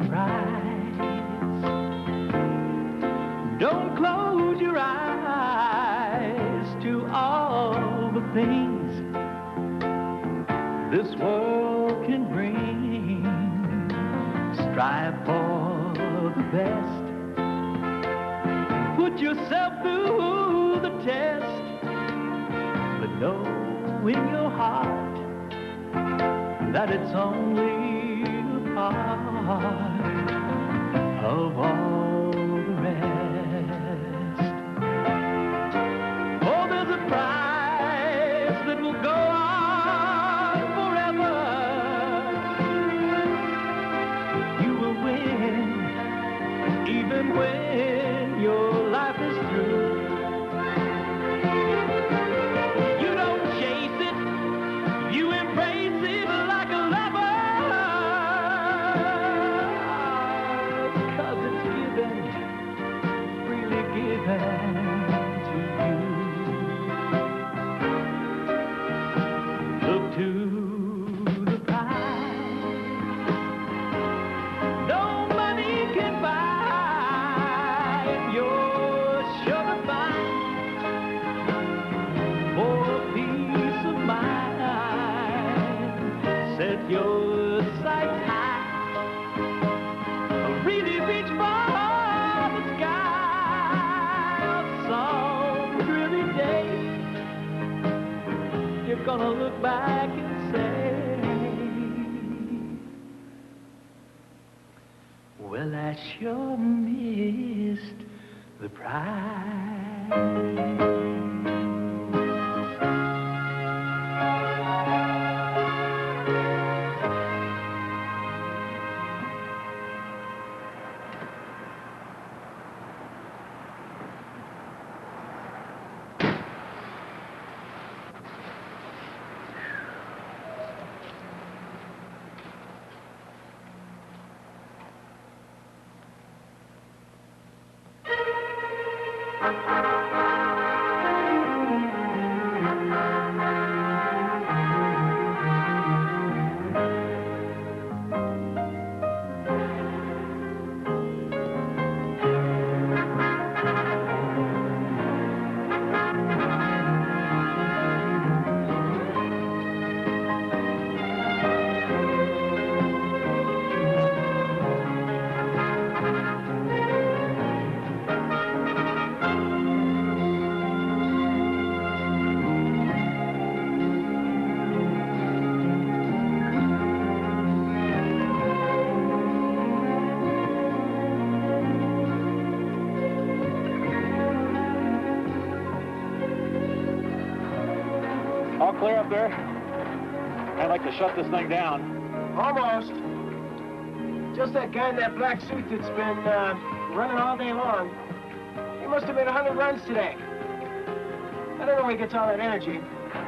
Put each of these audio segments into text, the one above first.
the prize. Don't close your eyes to all the things this world can bring. Strive for the best. Put yourself through the test. But know in your heart that it's only a part of all the rest. Oh, there's a prize that will go on forever. You will win even when your life is through. You don't chase it, you embrace it like a lover. 'Cause it's given, freely given to you. Look to the prize. No money can buy it. You're sure to find for peace of mind. Set your sights high. Really reach for the sky. Some dreary day, you're gonna look back and say, well, I sure missed the prize. All clear up there? I'd like to shut this thing down. Almost. Just that guy in that black suit that's been running all day long. He must have made 100 runs today. I don't know where he gets all that energy.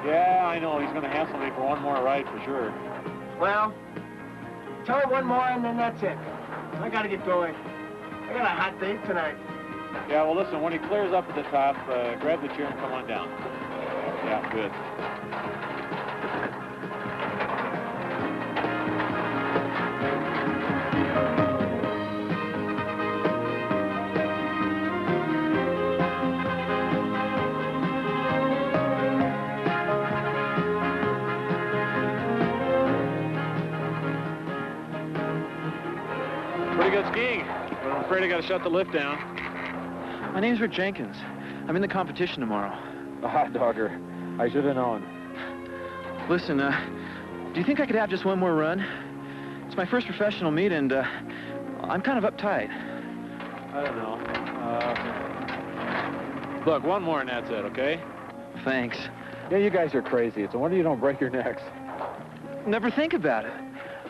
Yeah, I know. He's going to hassle me for one more ride for sure. Well, tell him one more and then that's it. I gotta get going. I got a hot date tonight. Yeah, well, listen, when he clears up at the top, grab the chair and come on down. Yeah, good. Pretty good skiing, but I'm afraid I got to shut the lift down. My name's Rick Jenkins. I'm in the competition tomorrow. A hot dogger. I should have known. Listen, do you think I could have just one more run? It's my first professional meet, and I'm kind of uptight. I don't know. Look, one more and that's it, okay? Thanks. Yeah, you guys are crazy. It's a wonder you don't break your necks. Never think about it.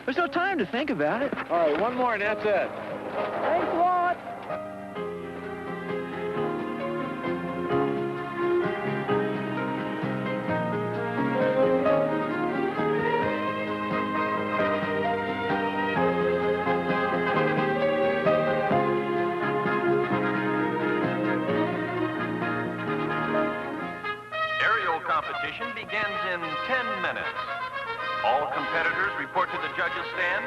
There's no time to think about it. All right, one more and that's it. Thanks a lot. Competition begins in 10 minutes. All competitors report to the judges' stand.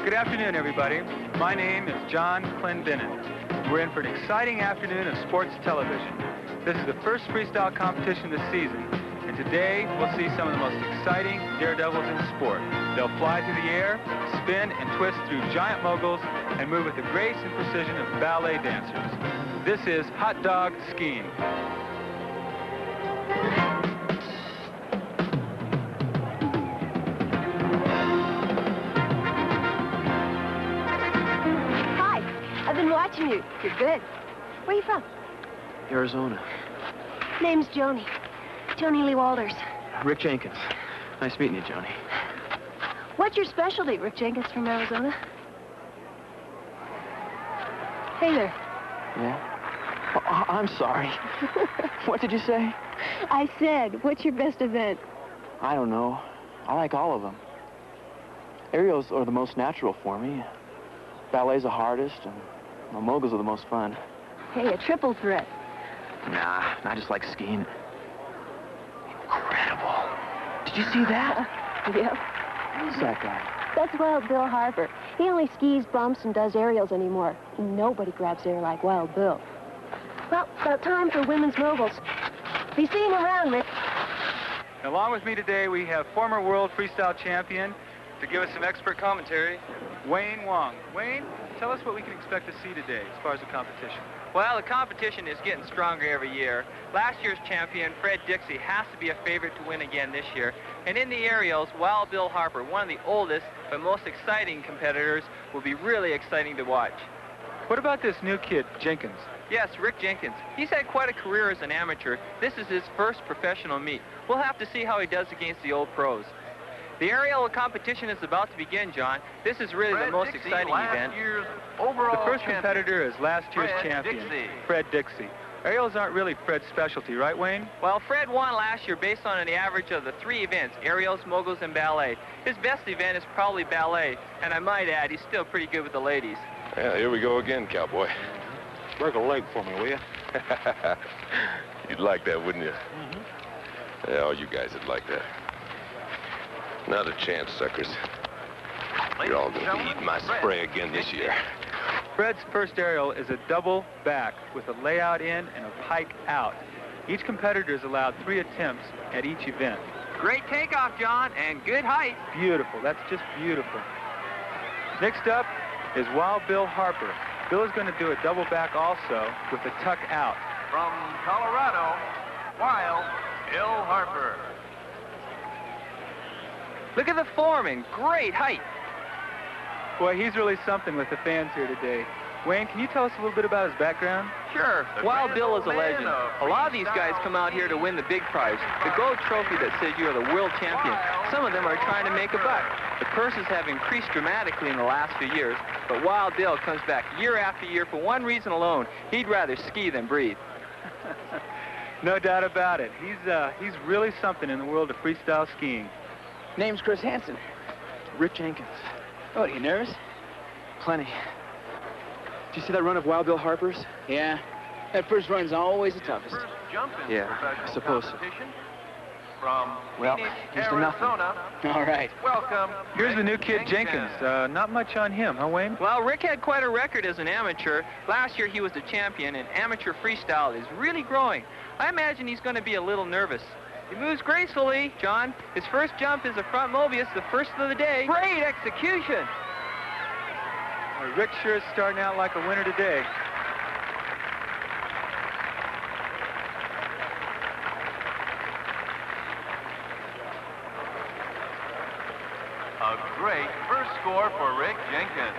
good afternoon, everybody. My name is John Clendenin. We're in for an exciting afternoon of sports television. This is the first freestyle competition this season, and today we'll see some of the most exciting daredevils in sport. They'll fly through the air, spin and twist through giant moguls, and move with the grace and precision of ballet dancers. This is hot dog skiing. I've been watching you. You're good. Where are you from? Arizona. Name's Joni. Joni Lee Walters. Rick Jenkins. Nice meeting you, Joni. What's your specialty, Rick Jenkins from Arizona? Hey there. Yeah? Oh, I'm sorry. What did you say? I said, what's your best event? I don't know. I like all of them. Aerials are the most natural for me. Ballet's the hardest, and well, moguls are the most fun. Hey, a triple threat. Nah, I just like skiing. Incredible. Did you see that? Yep. Who's that guy? That's Wild Bill Harper. He only skis, bumps, and does aerials anymore. Nobody grabs air like Wild Bill. Well, about time for women's moguls. Be seeing you around, Rick. Along with me today, we have former world freestyle champion to give us some expert commentary, Wayne Wong. Wayne, tell us what we can expect to see today as far as the competition. Well, the competition is getting stronger every year. Last year's champion, Fred Dixie, has to be a favorite to win again this year. And in the aerials, Wild Bill Harper, one of the oldest but most exciting competitors, will be really exciting to watch. What about this new kid, Jenkins? Yes, Rick Jenkins. He's had quite a career as an amateur. This is his first professional meet. We'll have to see how he does against the old pros. The aerial competition is about to begin, John. This is really the most exciting event. The first competitor is last year's champion, Fred Dixie. Aerials aren't really Fred's specialty, right, Wayne? Well, Fred won last year based on the average of the three events, aerials, moguls, and ballet. His best event is probably ballet, and I might add, he's still pretty good with the ladies. Yeah, here we go again, cowboy. Break a leg for me, will you? You'd like that, wouldn't you? Yeah, all you guys would like that. Not a chance, suckers. You're all going to be eating my spray again this year. Fred's first aerial is a double back with a layout in and a pike out. Each competitor is allowed 3 attempts at each event. Great takeoff, John, and good height. Beautiful. That's just beautiful. Next up is Wild Bill Harper. Bill is going to do a double back also with a tuck out. From Colorado, Wild Bill Harper. Look at the form and great height. Boy, he's really something with the fans here today. Wayne, can you tell us a little bit about his background? Sure. Wild Bill is a legend. A lot of these guys come out here to win the big prize, the gold trophy that says you're the world champion. Some of them are trying to make a buck. The purses have increased dramatically in the last few years, but Wild Bill comes back year after year for one reason alone. He'd rather ski than breathe. No doubt about it. He's really something in the world of freestyle skiing. Name's Chris Hansen. Rick Jenkins. Oh, are you nervous? Plenty. Did you see that run of Wild Bill Harper's? Yeah. That first run's always the toughest. Yeah, I suppose so. From Well, Phoenix, here's to nothing. Arizona, All right. welcome. Here's the new Rick kid, Jenkins. Not much on him, huh, Wayne? Well, Rick had quite a record as an amateur. Last year he was the champion, and amateur freestyle is really growing. I imagine he's going to be a little nervous. He moves gracefully, John. His first jump is a front Mobius, the first of the day. Great execution. Well, Rick sure is starting out like a winner today. A great first score for Rick Jenkins.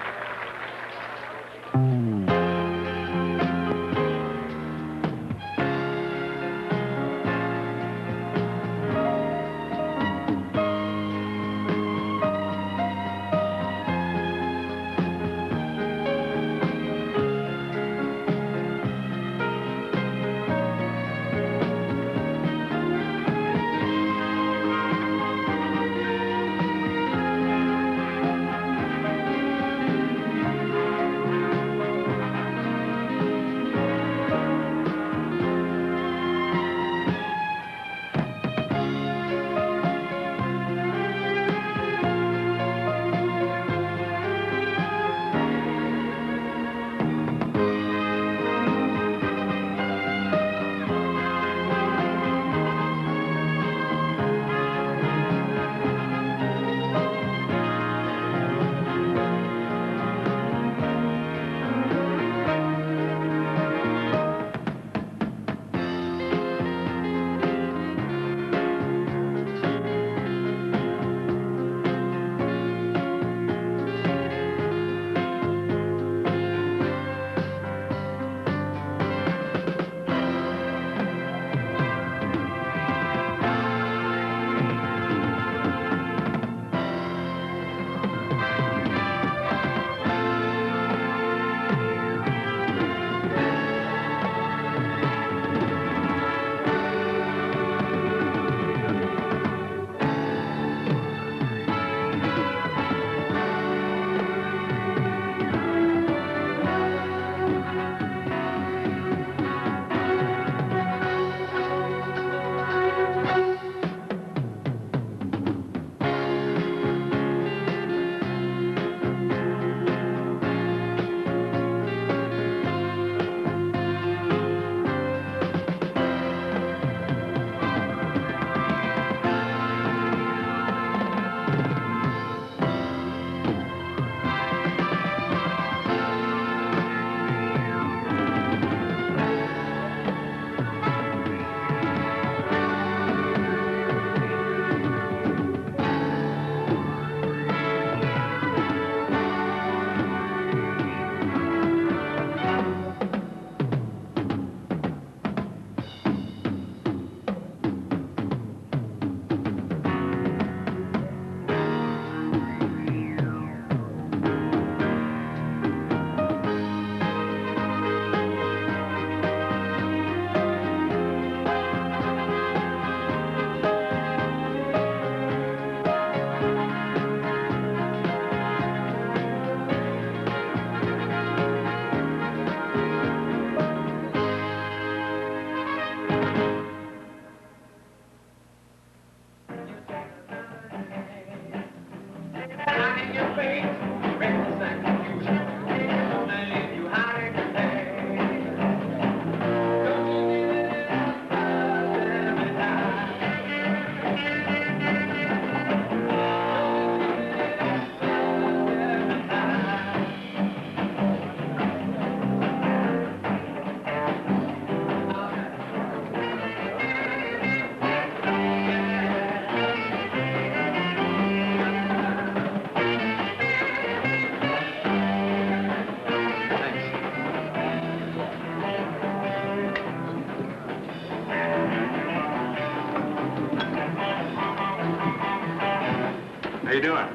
How you doing?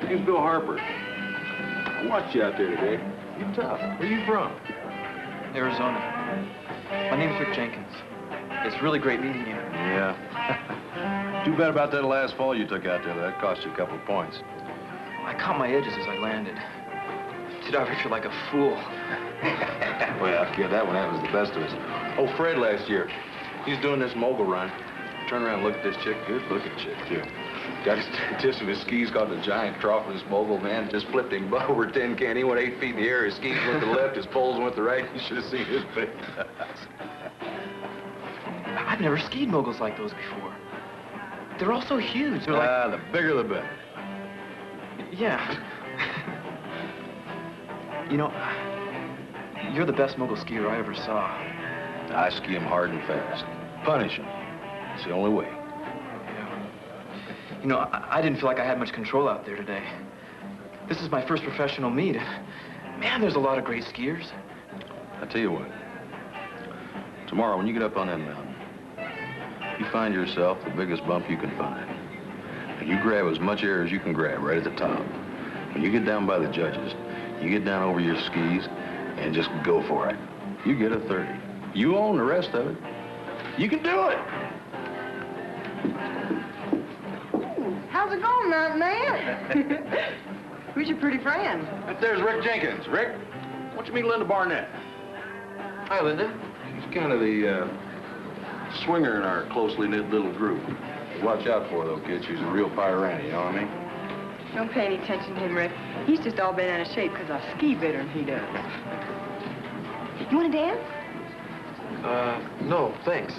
Name's Bill Harper. I watched you out there today. You tough. Where you from? Arizona. My name's Rick Jenkins. It's really great meeting you. Yeah. Too bad about that last fall you took out there. That cost you a couple of points. I caught my edges as I landed. Did I ever feel like a fool? Well, kid, that one happens the best of us. Oh, Fred last year. He's doing this mogul run. Turn around and look at this chick. Good looking chick, too. Got his tips of his skis, caught the giant trough of this mogul, man. Just flipped him over a tin can. He went 8 feet in the air. His skis went to the left, his poles went to the right. You should have seen his face. I've never skied moguls like those before. They're all so huge. They're like... the bigger the better. Yeah. You know, you're the best mogul skier I ever saw. I ski him hard and fast. Punish him. It's the only way. You know, I didn't feel like I had much control out there today. This is my first professional meet. Man, there's a lot of great skiers. I tell you what. Tomorrow, when you get up on that mountain, you find yourself the biggest bump you can find. And you grab as much air as you can grab right at the top. When you get down by the judges, you get down over your skis and just go for it. You get a 30. You own the rest of it. You can do it. How's it going, mountain man? Who's your pretty friend? There's Rick Jenkins. Rick, why don't you meet Linda Barnett? Hi, Linda. She's kind of the swinger in our closely knit little group. Watch out for her, though, kid. She's a real pyranny, you know what I mean? Don't pay any attention to him, Rick. He's just all bent out of shape because I ski better than he does. You want to dance? No, thanks.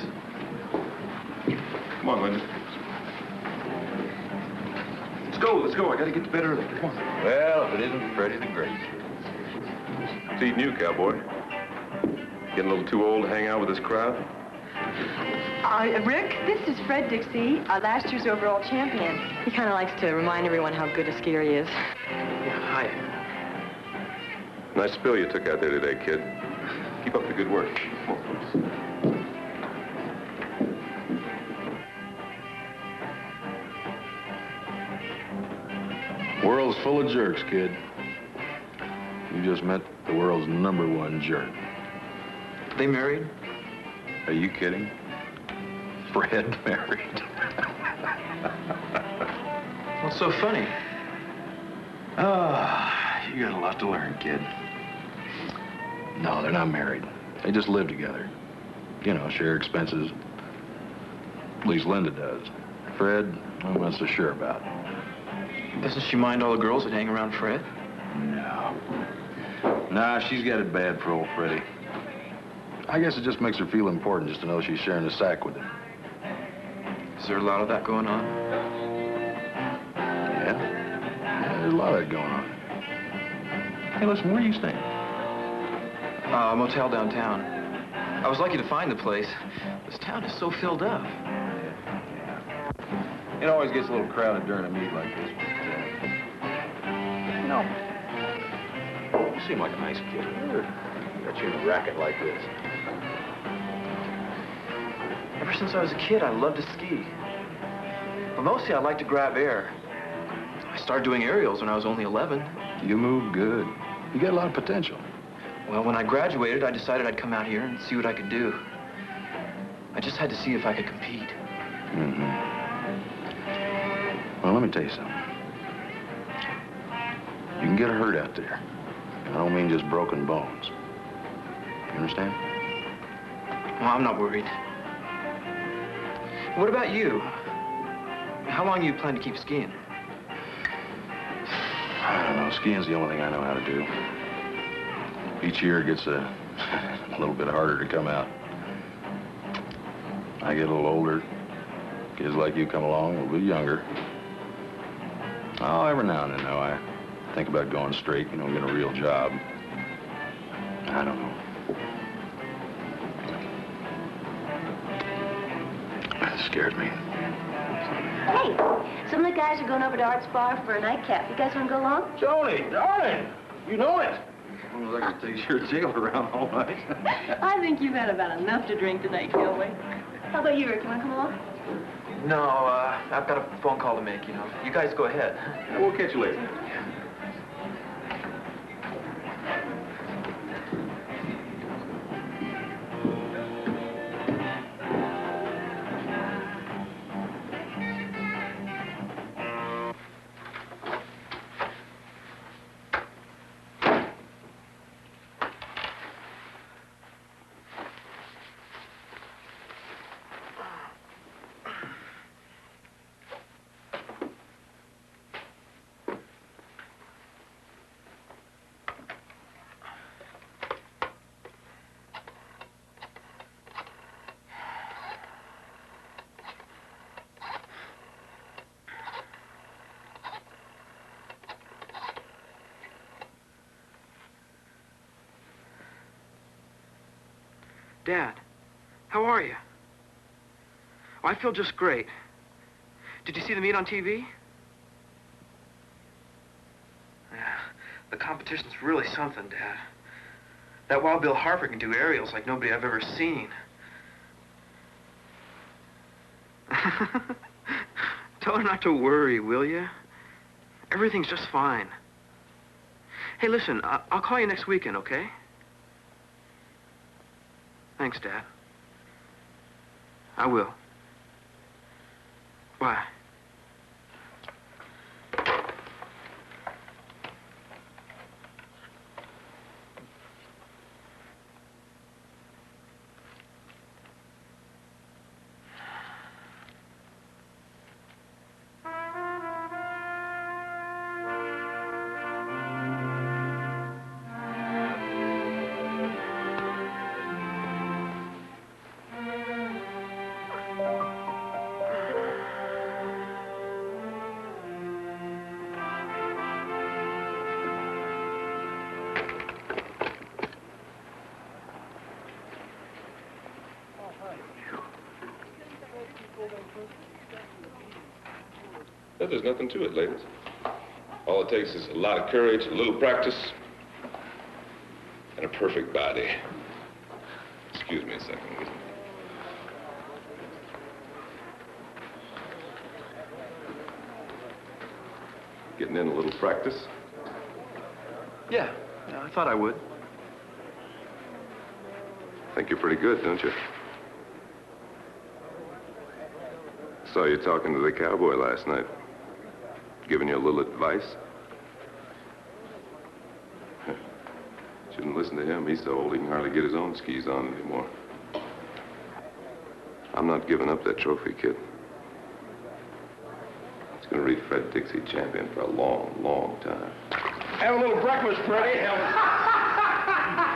Come on, Linda. Let's go. I gotta get to bed early. Come on. Well, if it isn't Freddie the Great. What's eating you, cowboy? Getting a little too old to hang out with this crowd? Rick, this is Fred Dixie, last year's overall champion. He kind of likes to remind everyone how good a skier he is. Yeah, hi. Nice spill you took out there today, kid. Keep up the good work. World's full of jerks, kid. You just met the world's #1 jerk. They married? Are you kidding? Fred married. What's so funny? You got a lot to learn, kid. No, they're not married. They just live together. You know, share expenses. At least Linda does. Fred, I'm not so sure about. Doesn't she mind all the girls that hang around Fred? No. Nah, she's got it bad for old Freddie. I guess it just makes her feel important just to know she's sharing a sack with him. Is there a lot of that going on? Yeah, there's a lot of that going on. Hey, listen, where are you staying? A motel downtown. I was lucky to find the place. This town is so filled up. It always gets a little crowded during a meet like this. You know, you seem like a nice kid. Got you in a racket like this. Ever since I was a kid, I loved to ski. But mostly I liked to grab air. I started doing aerials when I was only 11. You move good. You got a lot of potential. Well, when I graduated, I decided I'd come out here and see what I could do. I just had to see if I could compete. Mm-hmm. Well, let me tell you something. You can get hurt out there. I don't mean just broken bones. You understand? Well, I'm not worried. What about you? How long do you plan to keep skiing? I don't know. Skiing's the only thing I know how to do. Each year it gets a little bit harder to come out. I get a little older. Kids like you come along a little bit younger. Oh, every now and then, though, I think about going straight, you know, get a real job. I don't know. That scared me. Hey, some of the guys are going over to Art's Bar for a nightcap. You guys want to go along? Joni, darling, you know it. As long as I can take your tail around all night. I think you've had about enough to drink tonight, Gilway. How about you, Rick? You want to come along? No, I've got a phone call to make, you know. You guys go ahead. Yeah, we'll catch you later. Dad, how are you? Oh, I feel just great. Did you see the meet on TV? Yeah, the competition's really something, Dad. That Wild Bill Harper can do aerials like nobody I've ever seen. Tell her not to worry, will you? Everything's just fine. Hey, listen, I'll call you next weekend, okay? Thanks, Dad. I will. Bye. But there's nothing to it, ladies. All it takes is a lot of courage, a little practice, and a perfect body. Excuse me a second. Getting in a little practice? Yeah, I thought I would. Think you're pretty good, don't you? Saw you talking to the cowboy last night. Giving you a little advice. Shouldn't listen to him. He's so old he can hardly get his own skis on anymore. I'm not giving up that trophy, kid. It's gonna read Fred Dixie champion for a long, long time. Have a little breakfast, Freddie.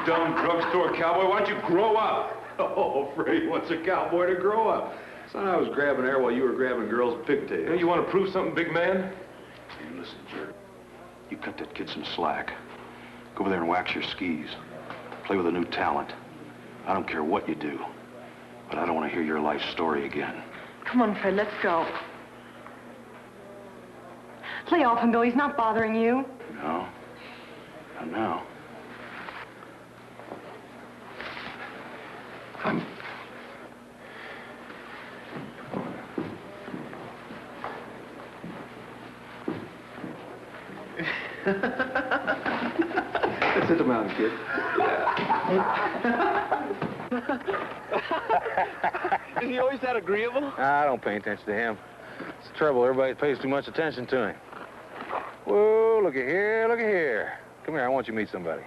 Dumb drugstore cowboy, why don't you grow up? Oh, Freddie wants a cowboy to grow up. Son, I was grabbing air while you were grabbing girls' pigtails. You want to prove something, big man? Hey, listen, jerk. You cut that kid some slack. Go over there and wax your skis. Play with a new talent. I don't care what you do, but I don't want to hear your life story again. Come on, Fred, let's go. Lay off him, Bill. He's not bothering you. No. Not now. Sit the mountain, kid. Is he always that agreeable? I don't pay attention to him. It's the trouble. Everybody pays too much attention to him. Whoa, look at here, look at here. Come here, I want you to meet somebody.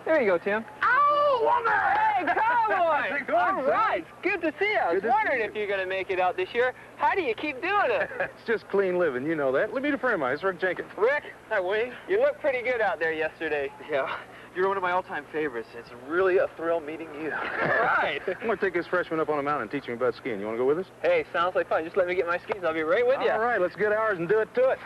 There you go, Tim. Ow, woman! Hey, Cowboy! All right, good to see you. I was wondering if you're going to make it out this year. How do you keep doing it? It's just clean living, you know that. Let me meet a friend of mine. It's Rick Jenkins. Rick? Hi, Wayne. You looked pretty good out there yesterday. Yeah, you're one of my all-time favorites. It's really a thrill meeting you. All right. I'm going to take this freshman up on a mountain and teach him about skiing. You want to go with us? Hey, sounds like fun. Just let me get my skis. I'll be right with you. All right, let's get ours and do it to it.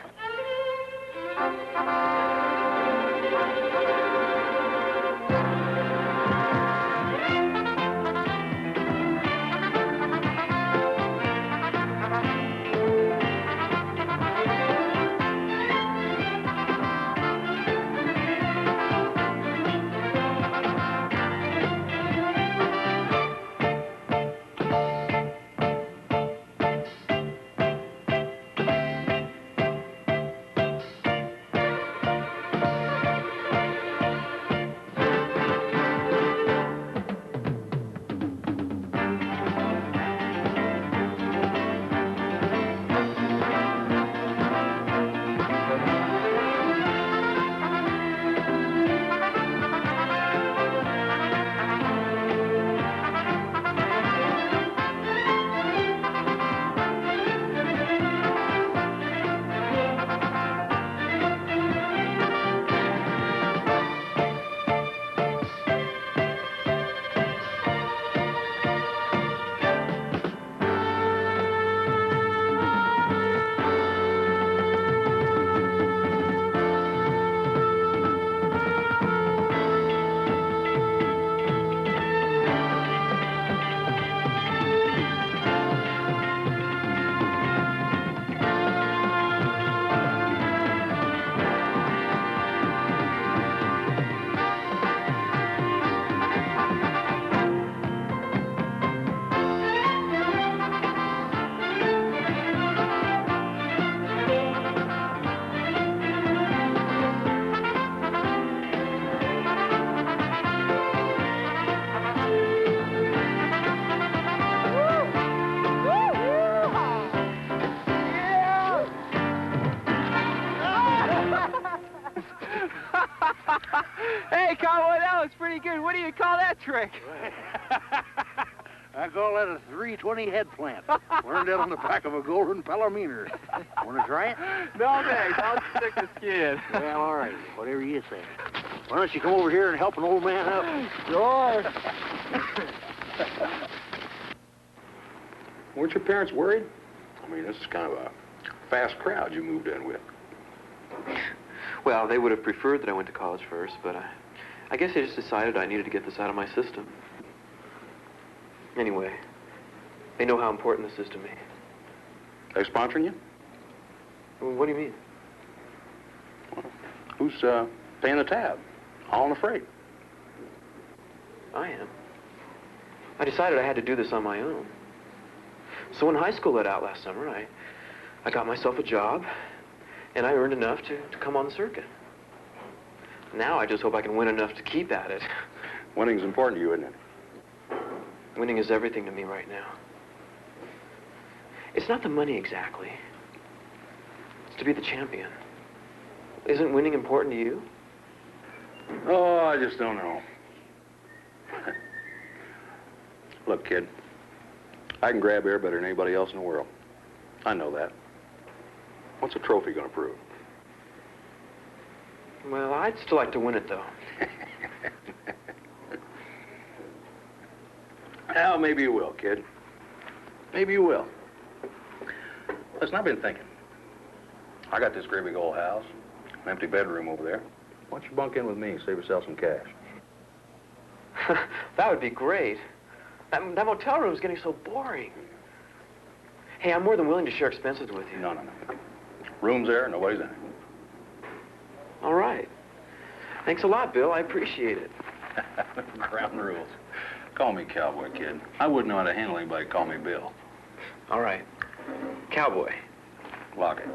Hey, Cowboy, that was pretty good. What do you call that trick? I call that a 320 head plant. Learned that on the back of a golden palomino. Want to try it? No, thanks. I'll stick to skiing. Well, all right. Whatever you say. Why don't you come over here and help an old man up? Sure. Weren't your parents worried? I mean, this is kind of a fast crowd you moved in with. Well, they would have preferred that I went to college first, but I guess I just decided I needed to get this out of my system. Anyway, they know how important this is to me. They sponsoring you? Well, what do you mean? Well, who's paying the tab? Hauling the freight? I am. I decided I had to do this on my own. So when high school let out last summer, I got myself a job, and I earned enough to come on the circuit. Now I just hope I can win enough to keep at it. Winning's important to you, isn't it? Winning is everything to me right now. It's not the money exactly. It's to be the champion. Isn't winning important to you? Oh, I just don't know. Look, kid, I can grab air better than anybody else in the world. I know that. What's a trophy going to prove? Well, I'd still like to win it, though. Well, maybe you will, kid. Maybe you will. Listen, I've been thinking. I got this great big old house, an empty bedroom over there. Why don't you bunk in with me and save yourself some cash? That would be great. That motel room's getting so boring. Hey, I'm more than willing to share expenses with you. No. Room's there, nobody's in it. All right. Thanks a lot, Bill. I appreciate it. Ground rules. Call me Cowboy, kid. I wouldn't know how to handle anybody call me Bill. All right. Cowboy. Lock it.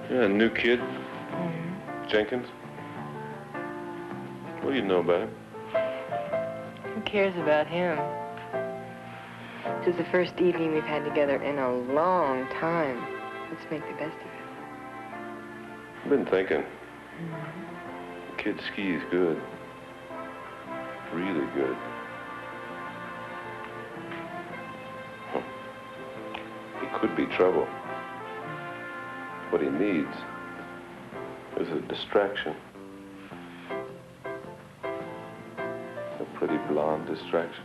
Yeah, new kid. Jenkins. What do you know about him? cares about him? This is the first evening we've had together in a long time. Let's make the best of it. I've been thinking. The kid skis good. Really good. Huh. He could be trouble. What he needs is a distraction. A pretty blonde distraction.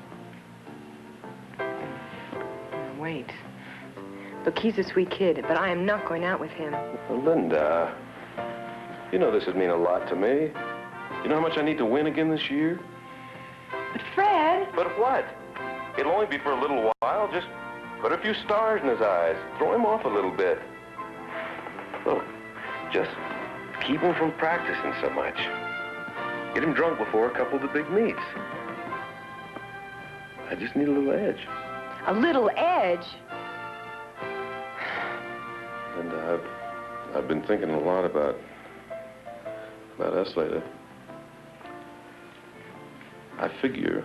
Wait. Look, he's a sweet kid, but I am not going out with him. Well, Linda, you know this would mean a lot to me. You know how much I need to win again this year? But Fred! But what? It'll only be for a little while. Just put a few stars in his eyes. Throw him off a little bit. Look, just keep him from practicing so much. Get him drunk before a couple of the big meets. I just need a little edge. A little edge? And I've been thinking a lot about us lately. I figure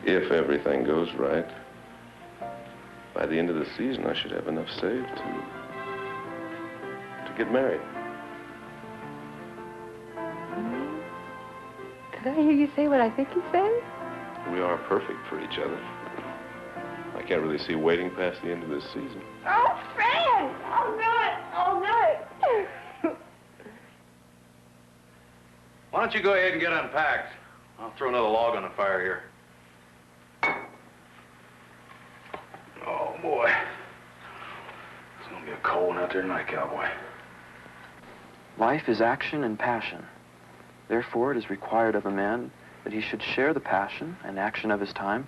if everything goes right, by the end of the season, I should have enough saved to get married. Did I hear you say what I think you said? We are perfect for each other. I can't really see waiting past the end of this season. Oh, Fred! I'll do it! I'll do it! Why don't you go ahead and get unpacked? I'll throw another log on the fire here. Oh, boy. It's gonna be a cold one out there tonight, cowboy. Life is action and passion. Therefore, it is required of a man that he should share the passion and action of his time,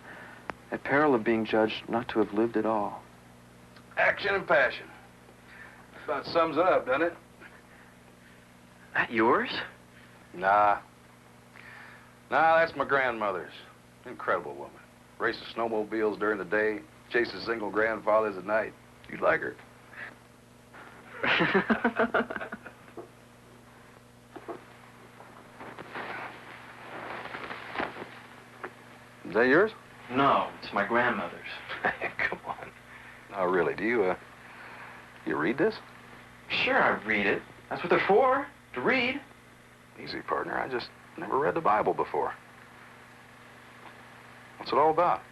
at peril of being judged not to have lived at all. Action and passion. About sums it up, doesn't it? That yours? Nah. Nah, that's my grandmother's. Incredible woman. Races snowmobiles during the day, chases single grandfathers at night. You'd like her. Is that yours? No, it's my grandmother's. Come on. No, really, do you read this? Sure, I read it. That's what they're for, to read. Easy, partner. I just never read the Bible before. What's it all about?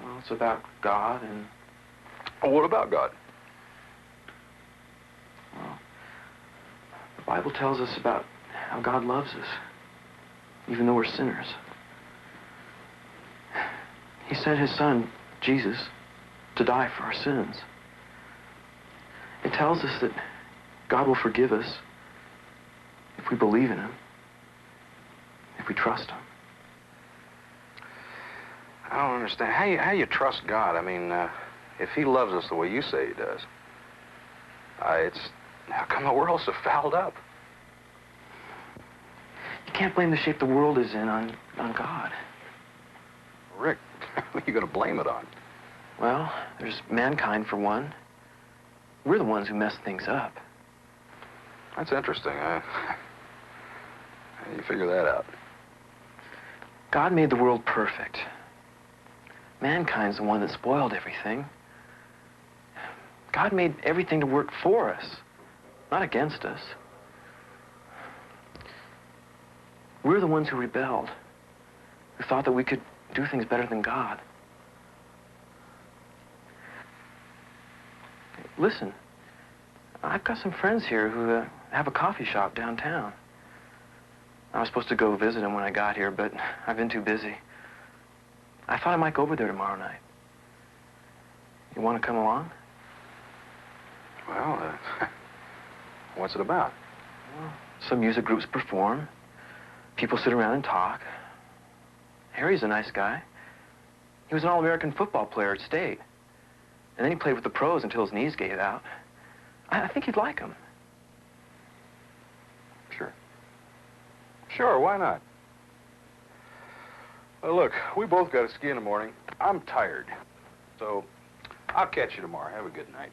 Well, it's about God and... Oh, what about God? Well, the Bible tells us about how God loves us, even though we're sinners. He sent his son, Jesus, to die for our sins. It tells us that God will forgive us if we believe in him, if we trust him. I don't understand. How you trust God? I mean, if he loves us the way you say he does, how come the world's so fouled up? You can't blame the shape the world is in on God. Rick, who are you going to blame it on? Well, there's mankind for one. We're the ones who mess things up. That's interesting. How do you figure that out? God made the world perfect. Mankind's the one that spoiled everything. God made everything to work for us, not against us. We're the ones who rebelled, who thought that we could do things better than God. Listen, I've got some friends here who have a coffee shop downtown. I was supposed to go visit them when I got here, but I've been too busy. I thought I might go over there tomorrow night. You want to come along? Well, what's it about? Well, some music groups perform. People sit around and talk. Harry's a nice guy. He was an all-American football player at State. And then he played with the pros until his knees gave out. I think you'd like him. Sure. Sure, why not? Well, look, we both got to ski in the morning. I'm tired. So, I'll catch you tomorrow. Have a good night.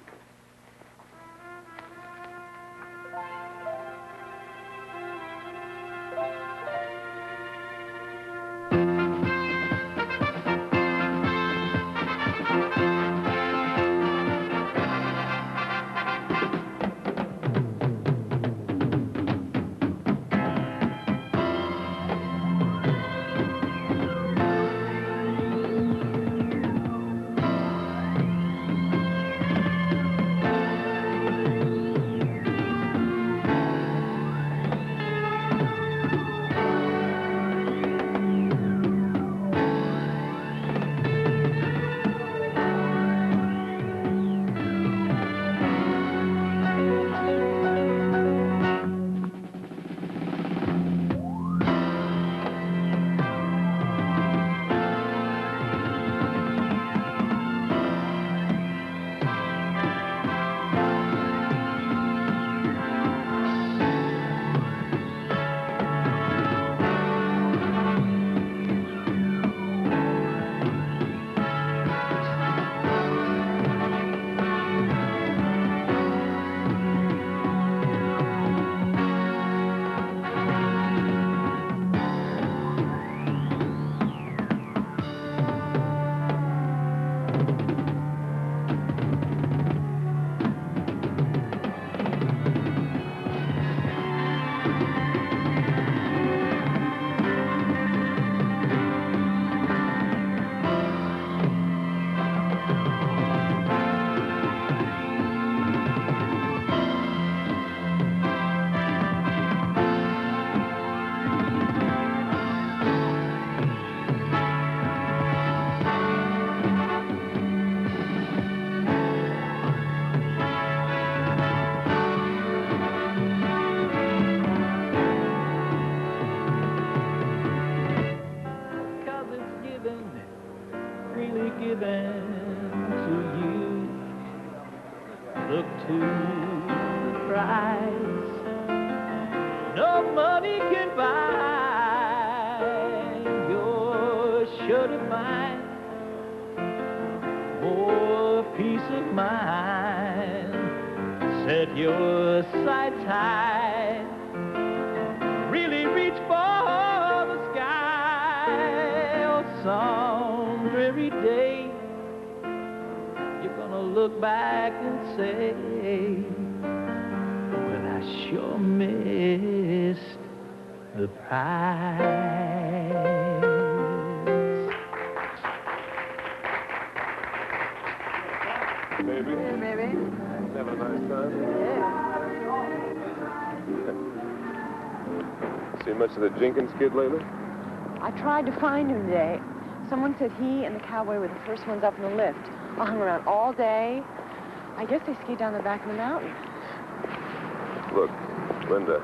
given to you. Look to the prize no money can buy. You're sure to find more peace of mind. Set your sights high, really reach for the sky. On some dreary day, you're gonna look back and say, well, I sure missed the prize. Baby? Hey, baby. Having a nice time? Yeah. Seen much of the Jenkins kid lately? I tried to find him today. Someone said he and the cowboy were the first ones up in the lift. I hung around all day. I guess they skied down the back of the mountain. Look, Linda,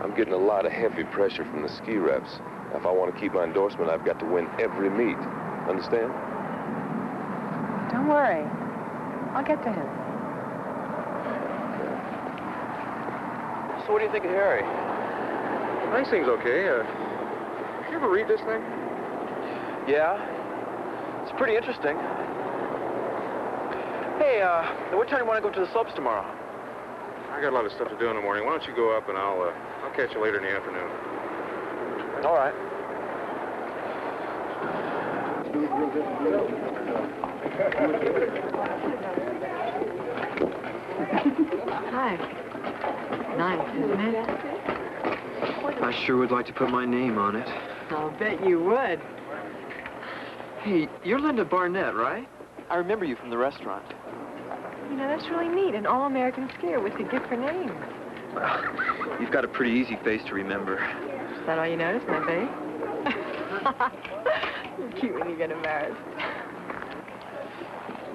I'm getting a lot of heavy pressure from the ski reps. If I want to keep my endorsement, I've got to win every meet. Understand? Don't worry. I'll get to him. So what do you think of Harry? I think thing's okay. Did you ever read this thing? Yeah, it's pretty interesting. Hey, what time do you want to go to the slopes tomorrow? I got a lot of stuff to do in the morning. Why don't you go up and I'll catch you later in the afternoon. All right. Hi. Nice, isn't it? I sure would like to put my name on it. I'll bet you would. Hey, you're Linda Barnett, right? I remember you from the restaurant. You know, that's really neat. An all-American skier with a gift for names. Well, you've got a pretty easy face to remember. Is that all you noticed, my face? You're cute when you get embarrassed.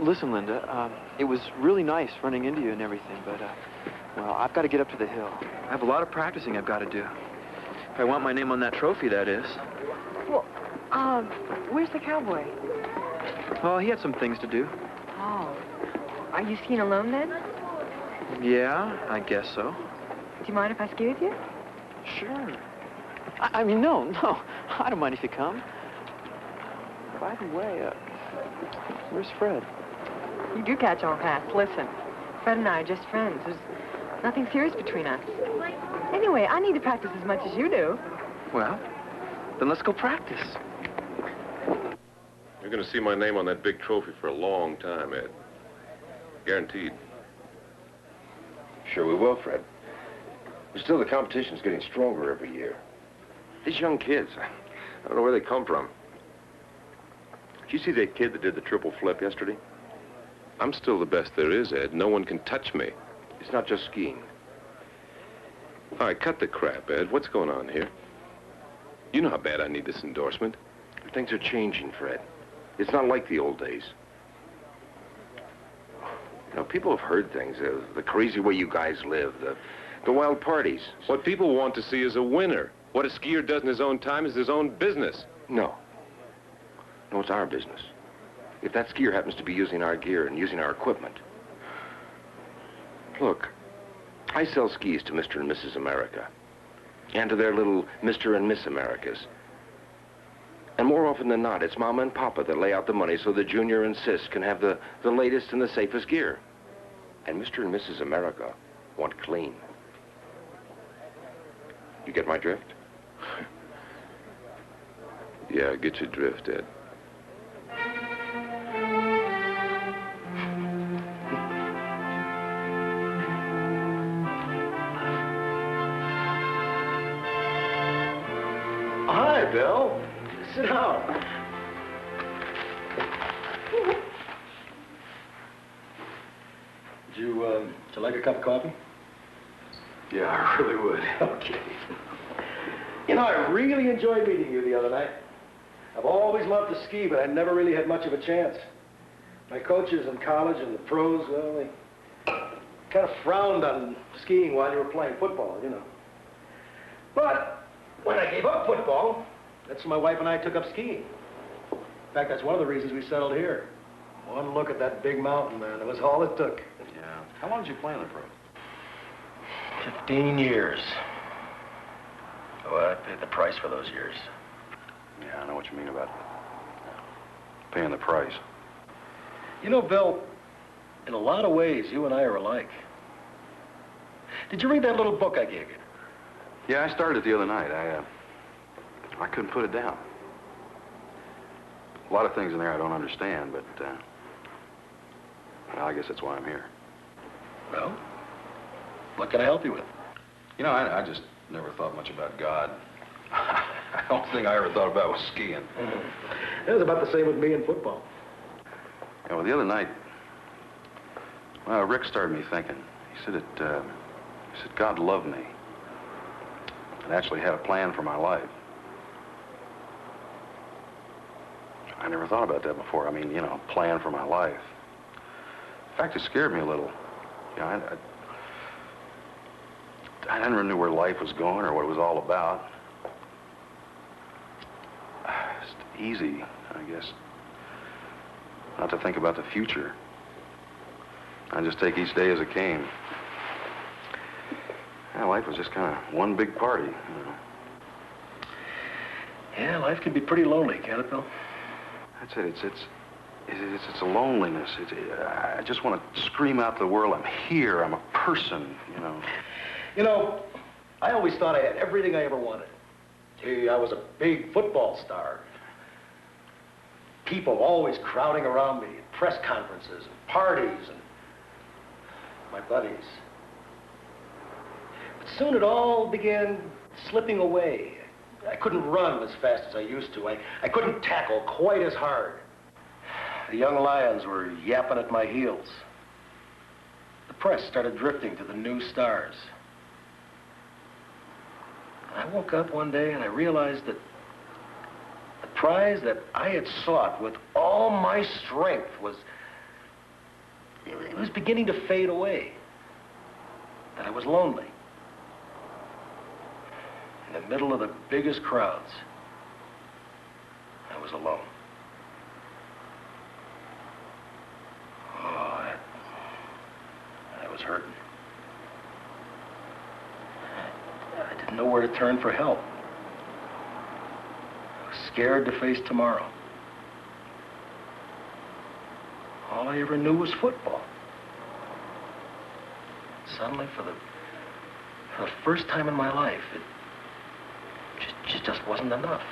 Listen, Linda, it was really nice running into you and everything, but, well, I've got to get up to the hill. I have a lot of practicing I've got to do. If I want my name on that trophy, that is. Well, where's the cowboy? Well, he had some things to do. Oh. Are you skiing alone, then? Yeah, I guess so. Do you mind if I ski with you? Sure. I mean, no. I don't mind if you come. By the way, where's Fred? You do catch on fast. Listen, Fred and I are just friends. There's nothing serious between us. Anyway, I need to practice as much as you do. Well, then let's go practice. You're going to see my name on that big trophy for a long time, Ed. Guaranteed. Sure we will, Fred. But still, the competition's getting stronger every year. These young kids, I don't know where they come from. Did you see that kid that did the triple flip yesterday? I'm still the best there is, Ed. No one can touch me. it's not just skiing. All right, cut the crap, Ed. What's going on here? You know how bad I need this endorsement. Things are changing, Fred. It's not like the old days. You know, people have heard things, the crazy way you guys live, the wild parties. What people want to see is a winner. What a skier does in his own time is his own business. No. No, it's our business. If that skier happens to be using our gear and using our equipment. Look, I sell skis to Mr. and Mrs. America. And to their little Mr. and Miss Americas. And more often than not, it's Mama and Papa that lay out the money so that Junior and Sis can have the latest and the safest gear. And Mr. and Mrs. America want clean. You get my drift? Yeah, I get your drift, Ed. Hi, Bill. Sit down. Would you like a cup of coffee? Yeah, I really would. Okay. You know, I really enjoyed meeting you the other night. I've always loved to ski, but I never really had much of a chance. My coaches in college and the pros, well, they kind of frowned on skiing while you were playing football, you know. But when I gave up football, that's when my wife and I took up skiing. In fact, that's one of the reasons we settled here. One look at that big mountain, man. It was all it took. Yeah. How long did you play in the pro? 15 years. Oh, I paid the price for those years. Yeah, I know what you mean about paying the price. You know, Bill, in a lot of ways, you and I are alike. Did you read that little book I gave you? Yeah, I started it the other night. I couldn't put it down. A lot of things in there I don't understand, but well, I guess that's why I'm here. Well, what can I help you with? You know, I just never thought much about God. The only thing I ever thought about was skiing. It was about the same with me in football. Yeah, well, the other night, well, Rick started me thinking. He said God loved me and actually had a plan for my life. I never thought about that before. I mean, you know, plan for my life. In fact, it scared me a little. You know, I never knew where life was going or what it was all about. It's easy, I guess, not to think about the future. I just take each day as it came. Yeah, life was just kind of one big party, you know. Yeah, life can be pretty lonely, can't it, Bill? That's it. It's a loneliness. I just want to scream out to the world, I'm here, I'm a person, you know. You know, I always thought I had everything I ever wanted. Gee, I was a big football star. People always crowding around me at press conferences and parties and my buddies. But soon it all began slipping away. I couldn't run as fast as I used to. I couldn't tackle quite as hard. The young lions were yapping at my heels. The press started drifting to the new stars. I woke up one day and I realized that the prize that I had sought with all my strength it was beginning to fade away. That I was lonely. In the middle of the biggest crowds, I was alone. Oh, I was hurting. I didn't know where to turn for help. I was scared to face tomorrow. All I ever knew was football. Suddenly, for the first time in my life, it just wasn't enough.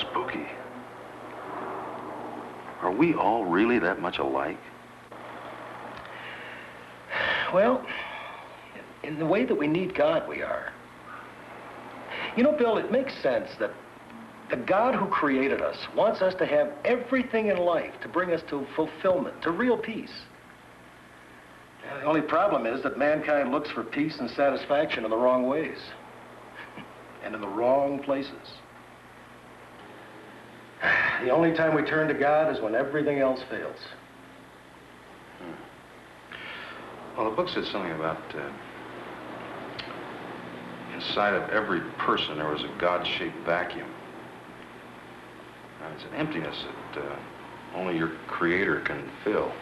Spooky. Are we all really that much alike? Well, in the way that we need God, we are. You know, Bill, it makes sense that the God who created us wants us to have everything in life to bring us to fulfillment, to real peace. The only problem is that mankind looks for peace and satisfaction in the wrong ways and in the wrong places. The only time we turn to God is when everything else fails. Well, the book said something about inside of every person there was a God-shaped vacuum. It's an emptiness that only your Creator can fill.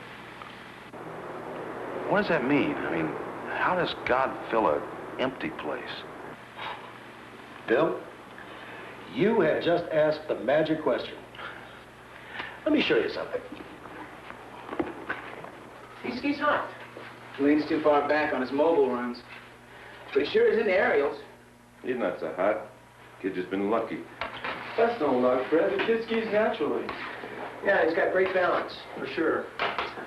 What does that mean? I mean, how does God fill an empty place? Bill, you have just asked the magic question. Let me show you something. He skis hot. Leans too far back on his mobile runs. But he sure is into aerials. He's not so hot. Kid just been lucky. That's no luck, Fred. The kid skis naturally. Yeah, he's got great balance, for sure.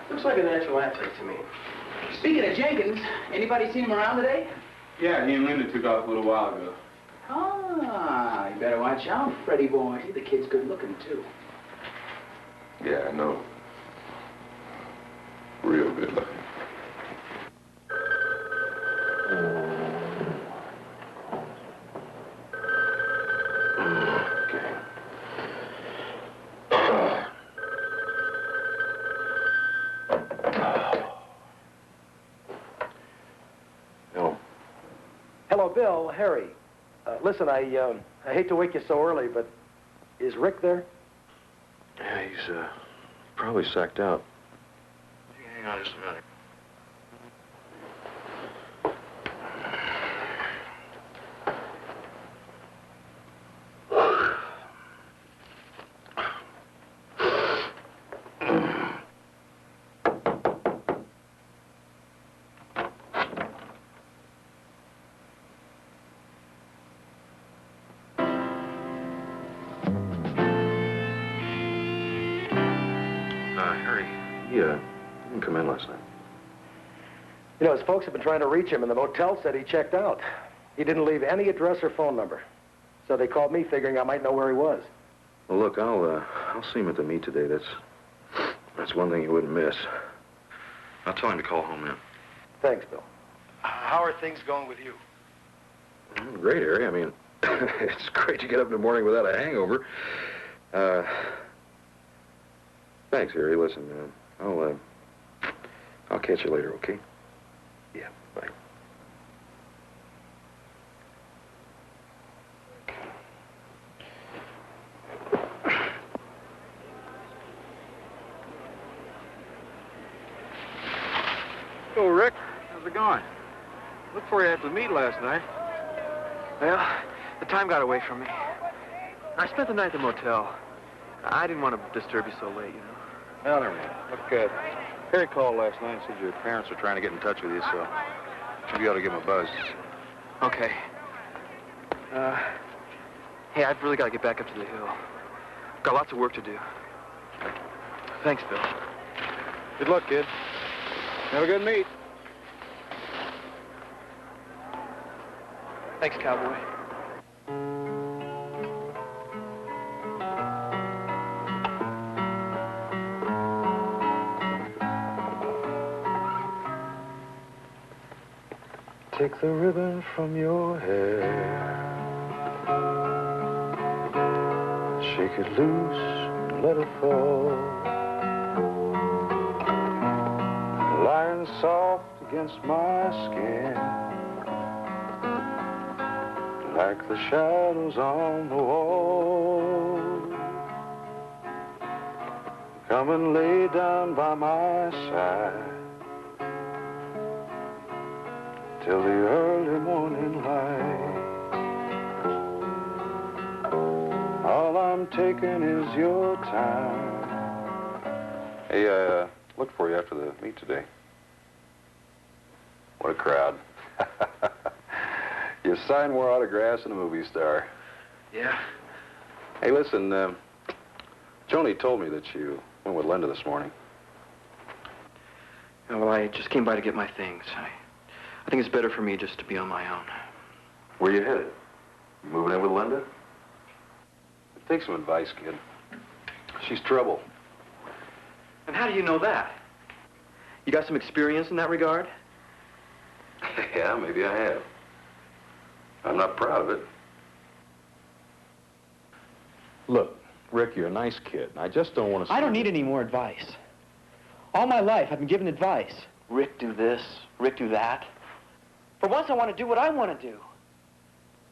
Looks like a natural athlete to me. Speaking of Jenkins, anybody seen him around today? Yeah, he and Linda took off a little while ago. Ah, you better watch out, Freddie boy. The kid's good looking, too. Yeah, I know. Real good looking. Hello, Bill, Harry. Listen, I hate to wake you so early, but Is Rick there? Yeah, he's probably sacked out. Hang on just a minute. Harry, he didn't come in last night. You know, his folks have been trying to reach him, and the motel said he checked out. He didn't leave any address or phone number. So they called me figuring I might know where he was. Well, look, I'll see him at the meet today. That's one thing you wouldn't miss. I'll tell him to call home now. Thanks, Bill. How are things going with you? Great, Harry. I mean, it's great to get up in the morning without a hangover. Thanks, Harry. Listen, I'll catch you later, okay? Yeah, bye. Oh, Rick, how's it going? Looked for you at the meet last night. Well, the time got away from me. I spent the night at the motel. I didn't want to disturb you so late, you know. No, never mind. Look, Harry called last night and said your parents are trying to get in touch with you, so you ought to give him a buzz. Okay. Hey, I've really got to get back up to the hill. Got lots of work to do. Thanks, Bill. Good luck, kid. Have a good meet. Thanks, cowboy. Take the ribbon from your hair, shake it loose and let it fall, lying soft against my skin, like the shadows on the wall. Come and lay down by my side till the early morning light. All I'm taking is your time. Hey, I looked for you after the meet today. What a crowd. You sign more autographs than a movie star. Yeah. Hey, listen, Joni told me that you went with Linda this morning. Yeah, well, I just came by to get my things. I think it's better for me just to be on my own. Where you headed? You moving in with Linda? Take some advice, kid. She's trouble. And how do you know that? You got some experience in that regard? Yeah, maybe I have. I'm not proud of it. Look, Rick, you're a nice kid, and I just don't want to... I don't need any more advice. All my life, I've been given advice. Rick, do this. Rick, do that. For once, I want to do what I want to do.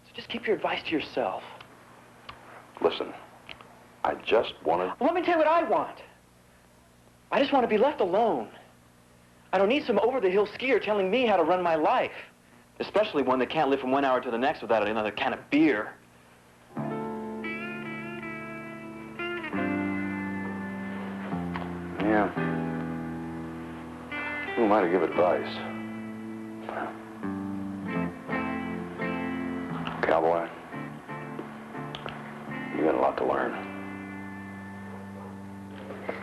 So just keep your advice to yourself. Listen, I just want to... Well, let me tell you what I want. I just want to be left alone. I don't need some over-the-hill skier telling me how to run my life. Especially one that can't live from one hour to the next without another can of beer. Yeah. Who am I to give advice? Cowboy, you got a lot to learn.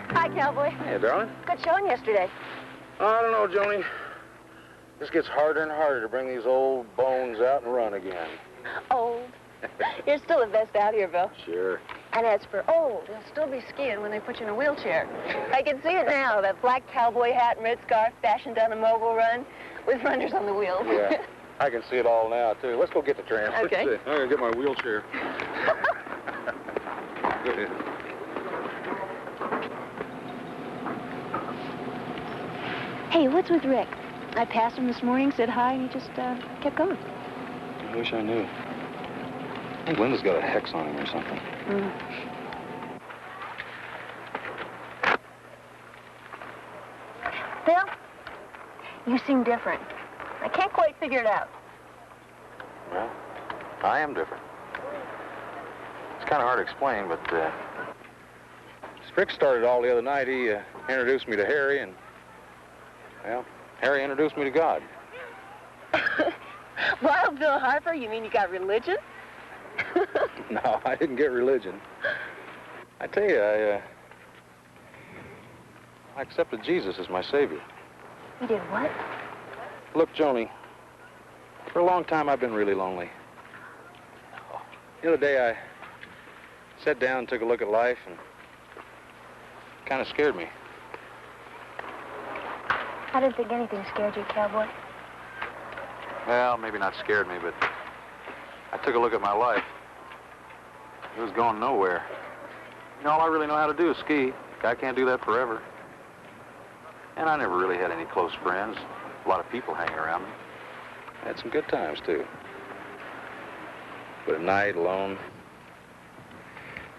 Hi, Cowboy. Hey, darling. Good showing yesterday. I don't know, Joni. This gets harder and harder to bring these old bones out and run again. Old. You're still the best out here, Bill. Sure. And as for old, you'll still be skiing when they put you in a wheelchair. I can see it now, that black cowboy hat and red scarf dashing down a mogul run with runners on the wheels. Yeah, I can see it all now, too. Let's go get the tramp. Okay. I'm gonna get my wheelchair. Go ahead. Hey, what's with Rick? I passed him this morning, said hi, and he just kept going. I wish I knew. think Linda's got a hex on him or something. Bill, you seem different. I can't quite figure it out. Well, I am different. It's kind of hard to explain, but Rick started all the other night. He introduced me to Harry, and, well, Harry introduced me to God. Wild Bill Harper, you mean you got religion? No, I didn't get religion. I tell you, I accepted Jesus as my savior. You did what? Look, Joni, for a long time I've been really lonely. The other day I sat down and took a look at life, and it kind of scared me. I didn't think anything scared you, cowboy. Well, maybe not scared me, but I took a look at my life. It was going nowhere. You know, all I really know how to do is ski. I can't do that forever. And I never really had any close friends. A lot of people hanging around me. I had some good times, too. But at night, alone,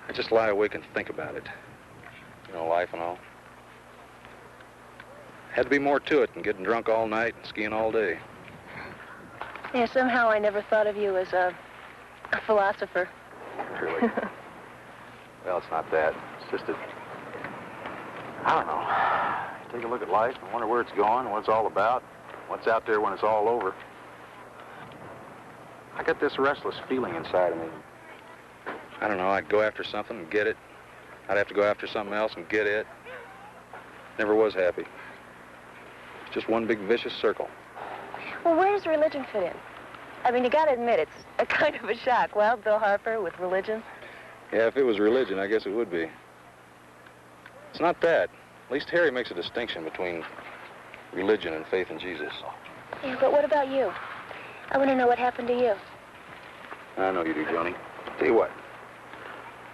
I just lie awake and think about it. You know, life and all. Had to be more to it than getting drunk all night and skiing all day. Yeah, somehow I never thought of you as a philosopher. Really? Well, it's not that. It's just that, I don't know. You take a look at life and wonder where it's going, what it's all about, what's out there when it's all over. I got this restless feeling inside of me. I don't know, I'd go after something and get it. I'd have to go after something else and get it. Never was happy. It's just one big vicious circle. Well, where does religion fit in? I mean, you gotta admit, it's a kind of a shock. Wild Bill Harper with religion. Yeah, if it was religion, I guess it would be. It's not that. At least Harry makes a distinction between religion and faith in Jesus. Yeah, but what about you? I want to know what happened to you. I know you do, Joni. Tell you what.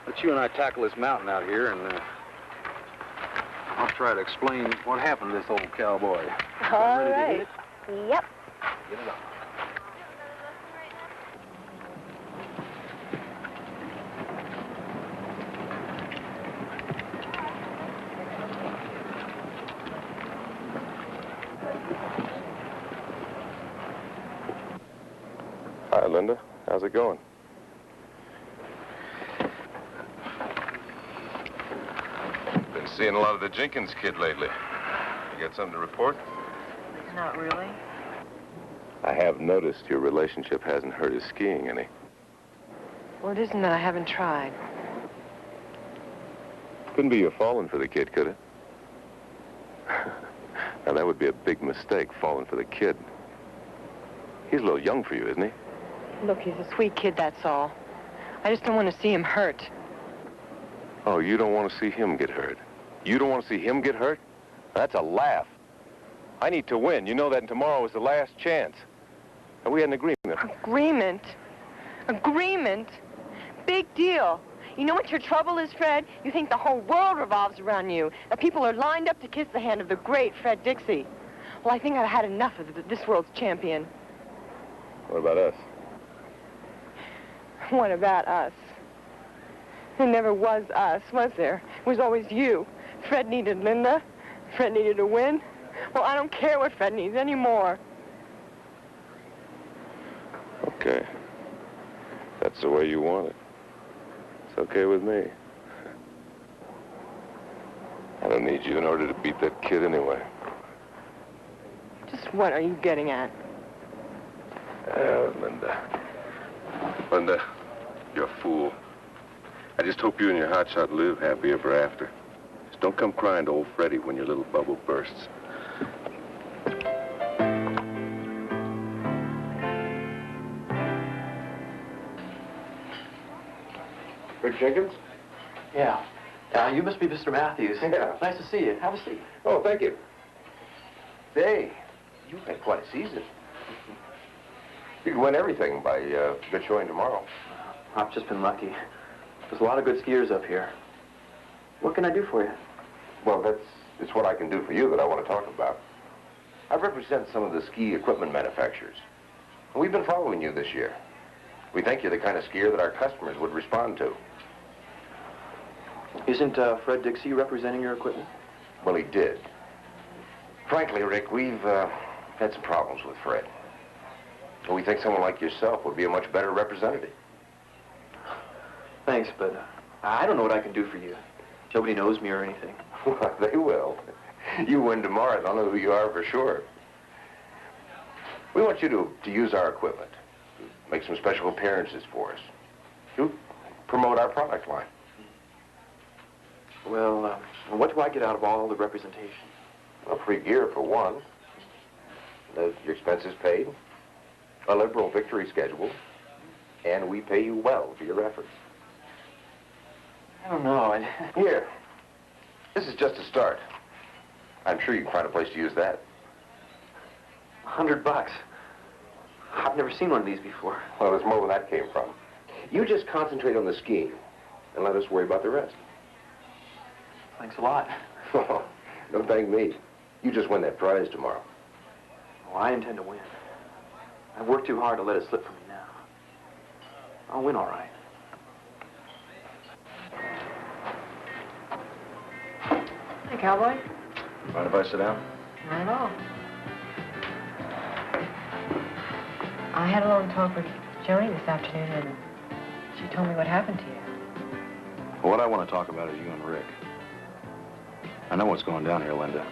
Let you and I tackle this mountain out here, and I'll try to explain what happened to this old cowboy. All right. Yep. Get it on. Hi, Linda. How's it going? Been seeing a lot of the Jenkins kid lately. You got something to report? Not really. I have noticed your relationship hasn't hurt his skiing any. Well, it isn't that I haven't tried. Couldn't be you falling for the kid, could it? Now, that would be a big mistake, falling for the kid. He's a little young for you, isn't he? Look, he's a sweet kid, that's all. I just don't want to see him hurt. Oh, you don't want to see him get hurt? You don't want to see him get hurt? That's a laugh. I need to win. You know that, and tomorrow is the last chance. And we had an agreement. Agreement? Agreement? Big deal. You know what your trouble is, Fred? You think the whole world revolves around you. That people are lined up to kiss the hand of the great Fred Dixie. Well, I think I've had enough of this world's champion. What about us? What about us? There never was us, was there? It was always you. Fred needed Linda. Fred needed a win. Well, I don't care what Fred needs anymore. Okay. That's the way you want it. It's okay with me. I don't need you in order to beat that kid anyway. Just what are you getting at? Linda. Linda, you're a fool. I just hope you and your hotshot live happy ever after. Just don't come crying to old Freddie when your little bubble bursts. Rick Jenkins? Yeah. You must be Mr. Matthews. Yeah. Nice to see you. Have a seat. Oh, thank you. Hey, you've had quite a season. You can win everything by good showing tomorrow. I've just been lucky. There's a lot of good skiers up here. What can I do for you? Well, it's what I can do for you that I want to talk about. I represent some of the ski equipment manufacturers. And we've been following you this year. We think you're the kind of skier that our customers would respond to. Isn't Fred Dixie representing your equipment? Well, he did. Frankly, Rick, we've had some problems with Fred. We think someone like yourself would be a much better representative. Thanks, but I don't know what I can do for you. Nobody knows me or anything. Well, they will. You win tomorrow, they'll know who you are for sure. We want you to use our equipment, make some special appearances for us. You promote our product line. Well, what do I get out of all the representation? Well, free gear for one. Your expenses paid, a liberal victory schedule, and we pay you well for your efforts. I don't know. Here, this is just a start. I'm sure you can find a place to use that. $100. I've never seen one of these before. Well, there's more where that came from. You just concentrate on the skiing and let us worry about the rest. Thanks a lot. Oh, don't thank me. You just win that prize tomorrow. Well, I intend to win. I've worked too hard to let it slip from me now. I'll win all right. Hey, cowboy. Mind if I sit down? Not at all. I had a long talk with Joni this afternoon, and she told me what happened to you. Well, what I want to talk about is you and Rick. I know what's going down here, Linda,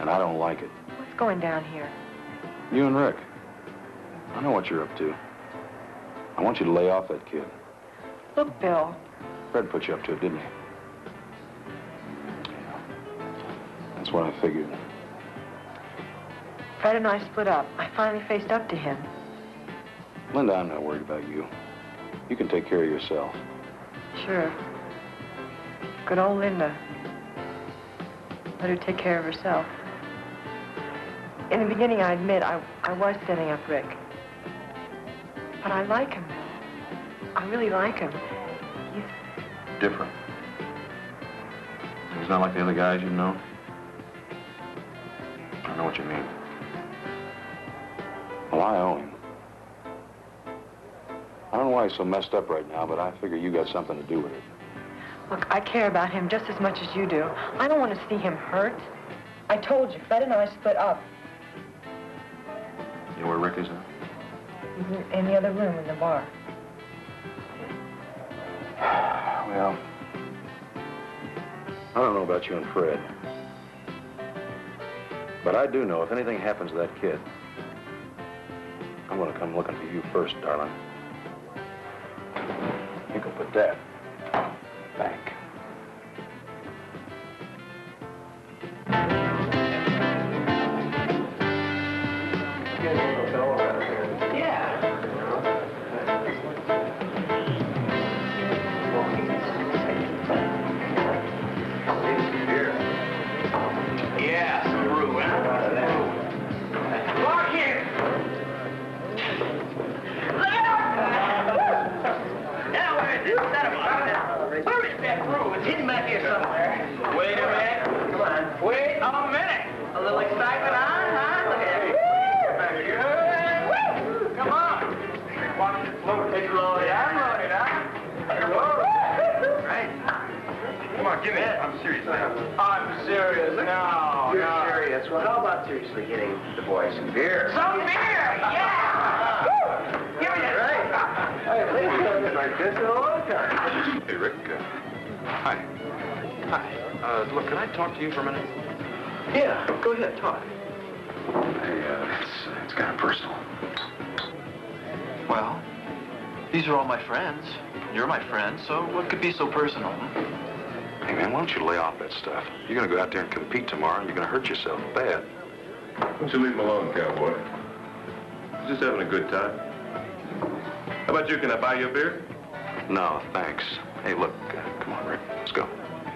and I don't like it. What's going down here? You and Rick. I know what you're up to. I want you to lay off that kid. Look, Bill. Fred put you up to it, didn't he? Yeah. That's what I figured. Fred and I split up. I finally faced up to him. Linda, I'm not worried about you. You can take care of yourself. Sure. Good old Linda. Let her take care of herself. In the beginning, I admit, I was setting up Rick. But I like him. I really like him. He's Different. He's not like the other guys you know. I know what you mean. Well, I owe him. I don't know why he's so messed up right now, but I figure you got something to do with it. Look, I care about him just as much as you do. I don't want to see him hurt. I told you, Fred and I split up. You know where Rick is now? He's in the other room in the bar. Well, I don't know about you and Fred. But I do know if anything happens to that kid, I'm going to come looking for you first, darling. You can put that back. I'm serious now. You're serious. Well, how about seriously getting the boys some beer? Some beer, yeah! Woo! Give me that. Right. Hey, ladies done like this in a long time. Hey, Rick. Hi. Hi. Look, can I talk to you for a minute? Yeah, go ahead, talk. Hey, it's kind of personal. Well, these are all my friends. You're my friend, so what could be so personal? Hey, man, why don't you lay off that stuff? You're going to go out there and compete tomorrow, and you're going to hurt yourself bad. Why don't you leave him alone, cowboy? He's just having a good time. How about you? Can I buy you a beer? No, thanks. Hey, look, come on, Rick. Let's go.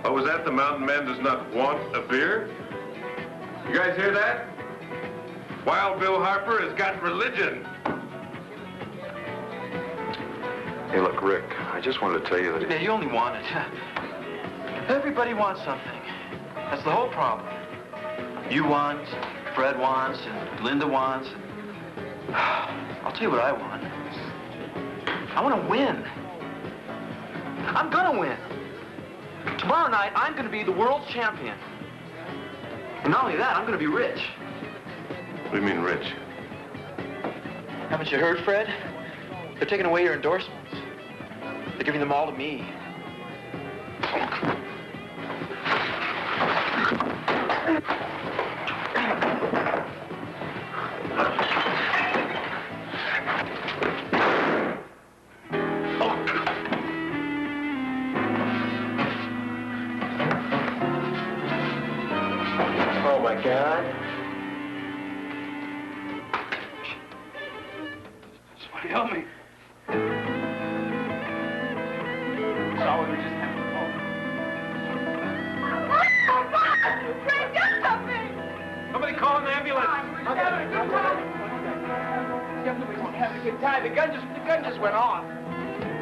Oh, was that the mountain man does not want a beer? You guys hear that? Wild Bill Harper has got religion. Hey, look, Rick, I just wanted to tell you that... Yeah, you only want it. Everybody wants something. That's the whole problem. You want, Fred wants, and Linda wants. And... I'll tell you what I want. I want to win. I'm gonna win. Tomorrow night, I'm gonna be the world champion. And not only that, I'm gonna be rich. What do you mean, rich? Haven't you heard, Fred? They're taking away your endorsements. They're giving them all to me. Oh, my God. Somebody help me. Saw we were just having a moment. Fred, do something! Somebody call an ambulance. We're having a good time. Definitely weren't having a good time. The gun just went off.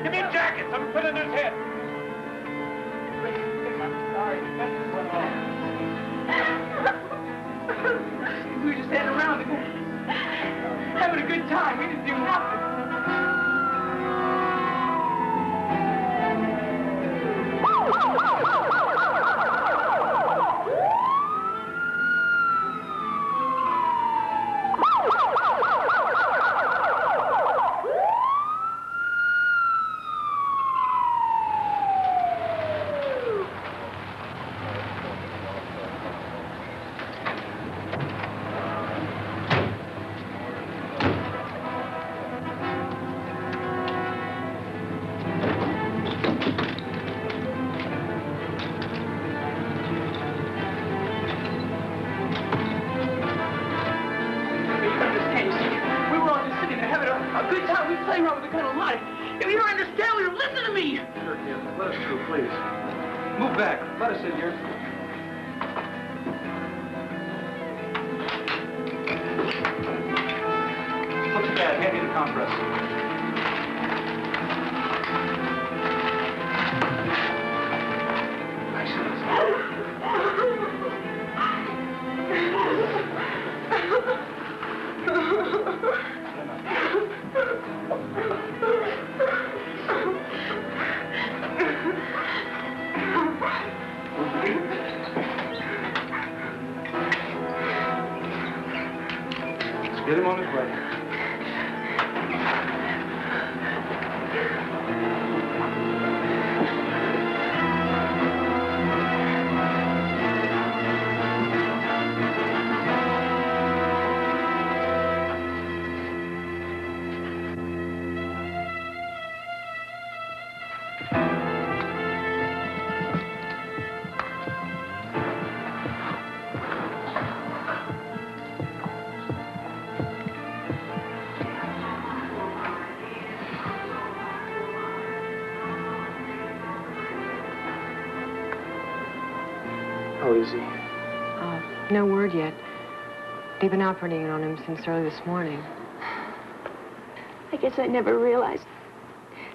Give me a jacket. Something put in his head. I'm sorry, the gun just went off. We were just standing around having a good time. We didn't do nothing. A good time. We play around with the gun a lot. If you don't understand, we don't listen to me. Sure, kid. Let us through, please. Move back. Let us in here. What's the bad? Hand me the compress. Get him on his way. How is he? No word yet. They've been operating on him since early this morning. I guess I never realized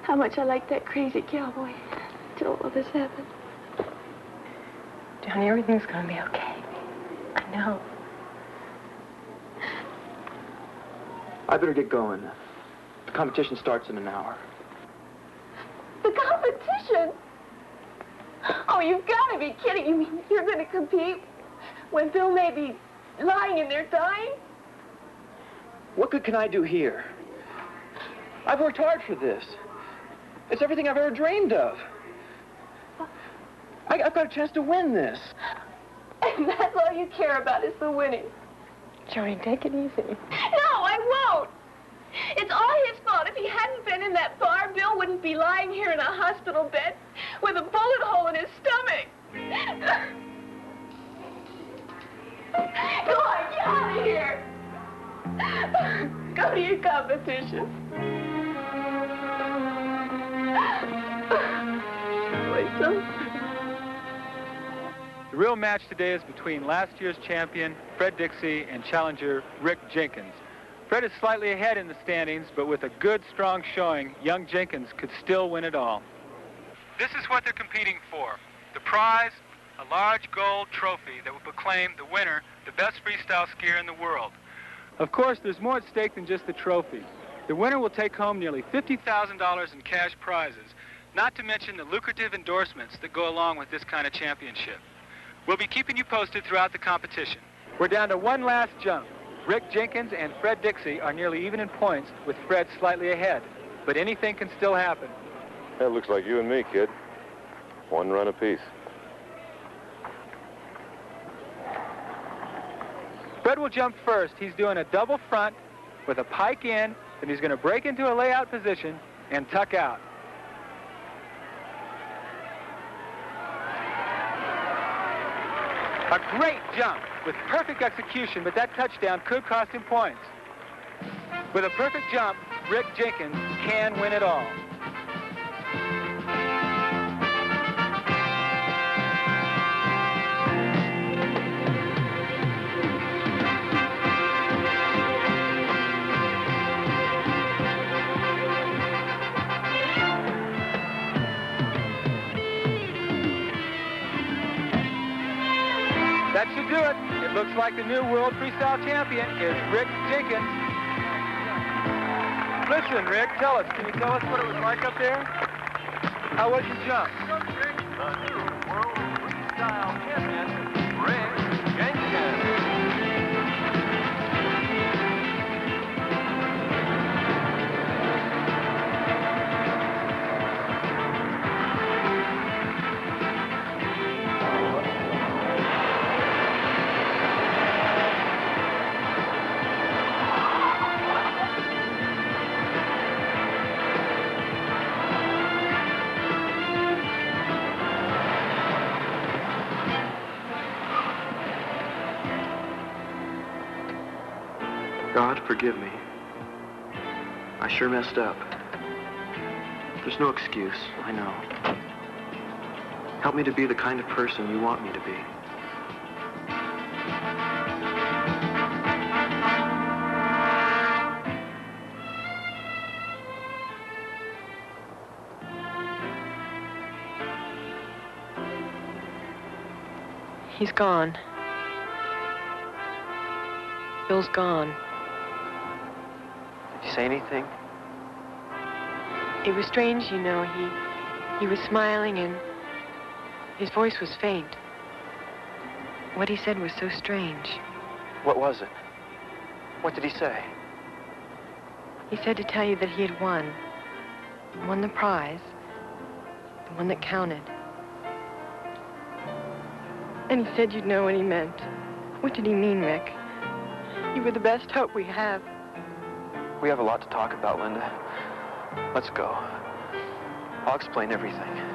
how much I liked that crazy cowboy till all this happened. Johnny, everything's gonna be okay. I know. I better get going. The competition starts in an hour. The competition? Oh, you've got to be kidding. You mean you're going to compete when Bill may be lying in there dying? What good can I do here? I've worked hard for this. It's everything I've ever dreamed of. I've got a chance to win this. And that's all you care about is the winning. Johnny, take it easy. No, I won't. It's all his fault. If he hadn't been in that bar, Bill wouldn't be lying here in a hospital bed with a bullet hole in his stomach. Go on, get out of here. Go to your competition. Wait, son. The real match today is between last year's champion, Fred Dixie, and challenger, Rick Jenkins. Fred is slightly ahead in the standings, but with a good, strong showing, young Jenkins could still win it all. This is what they're competing for. The prize, a large gold trophy that will proclaim the winner the best freestyle skier in the world. Of course, there's more at stake than just the trophy. The winner will take home nearly $50,000 in cash prizes, not to mention the lucrative endorsements that go along with this kind of championship. We'll be keeping you posted throughout the competition. We're down to one last jump. Rick Jenkins and Fred Dixie are nearly even in points, with Fred slightly ahead. But anything can still happen. That looks like you and me, kid. One run apiece. Fred will jump first. He's doing a double front with a pike in, and he's going to break into a layout position and tuck out. A great jump with perfect execution, but that touchdown could cost him points. With a perfect jump, Rick Jenkins can win it all. That should do it. It looks like the new world freestyle champion is Rick Jenkins. Listen, Rick, tell us. Can you tell us what it was like up there? How was your jump? The new world freestyle champion, Rick Jenkins. God, forgive me. I sure messed up. There's no excuse, I know. Help me to be the kind of person you want me to be. He's gone. Bill's gone. Did you say anything? It was strange, you know. He was smiling and his voice was faint. What he said was so strange. What was it? What did he say? He said to tell you that he had won the prize, the one that counted. And he said you'd know what he meant. What did he mean, Rick? You were the best hope we have. We have a lot to talk about, Linda. Let's go. I'll explain everything.